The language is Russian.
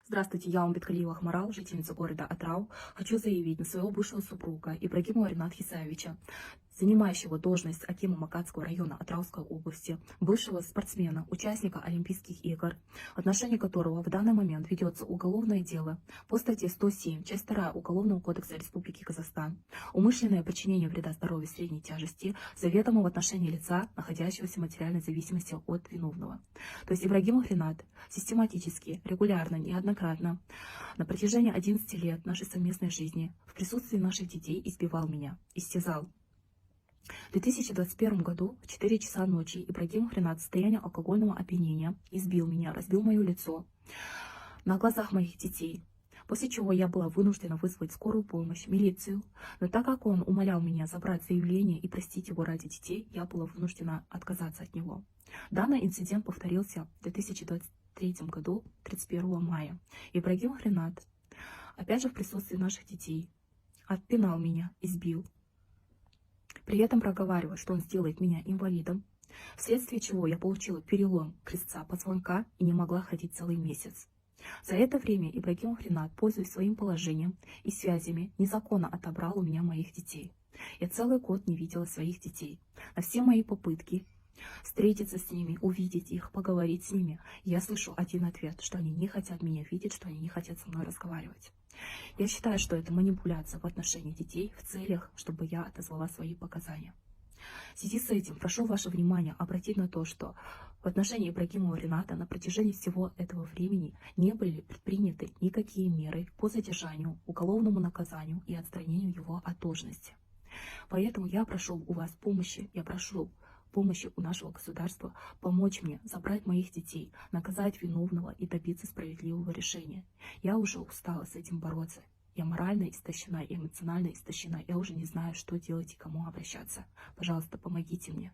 Здравствуйте, я Умбеткалиева Ахмарал, жительница города Атрау. Хочу заявить на своего бывшего супруга Ибрагимова Рената Хисаевича, занимающего должность акима Макатского района Атрауской области, бывшего спортсмена, участника Олимпийских игр, в отношении которого в данный момент ведется уголовное дело по статье 107, часть 2 Уголовного кодекса Республики Казахстан, умышленное причинение вреда здоровью средней тяжести, заведомо в отношении лица, находящегося в материальной зависимости от виновного. То есть Ибрагимов Ренат систематически, регулярно, неоднократно на протяжении 11 лет нашей совместной жизни в присутствии наших детей избивал меня, истязал. В 2021 году в 4 часа ночи Ибрагимов Ренат в состоянии алкогольного опьянения избил меня, разбил мое лицо на глазах моих детей, после чего я была вынуждена вызвать скорую помощь, милицию. Но так как он умолял меня забрать заявление и простить его ради детей, я была вынуждена отказаться от него. Данный инцидент повторился в 2023 году, 31 мая. Ибрагимов Ренат, опять же в присутствии наших детей, отпинал меня, избил. При этом проговаривая, что он сделает меня инвалидом, вследствие чего я получила перелом крестца позвонка и не могла ходить целый месяц. За это время Ибрагимов Ренат, пользуясь своим положением и связями, незаконно отобрал у меня моих детей. Я целый год не видела своих детей. На все мои попытки встретиться с ними, увидеть их, поговорить с ними, я слышу один ответ, что они не хотят меня видеть, что они не хотят со мной разговаривать. Я считаю, что это манипуляция в отношении детей в целях, чтобы я отозвала свои показания. В связи с этим прошу ваше внимание обратить на то, что в отношении Ибрагимова Рената на протяжении всего этого времени не были предприняты никакие меры по задержанию, уголовному наказанию и отстранению его от должности. Поэтому я прошу у вас помощи, я прошу помощи у нашего государства помочь мне забрать моих детей, наказать виновного и добиться справедливого решения. Я уже устала с этим бороться. Я морально истощена, эмоционально истощена. Я уже не знаю, что делать и кому обращаться. Пожалуйста, помогите мне.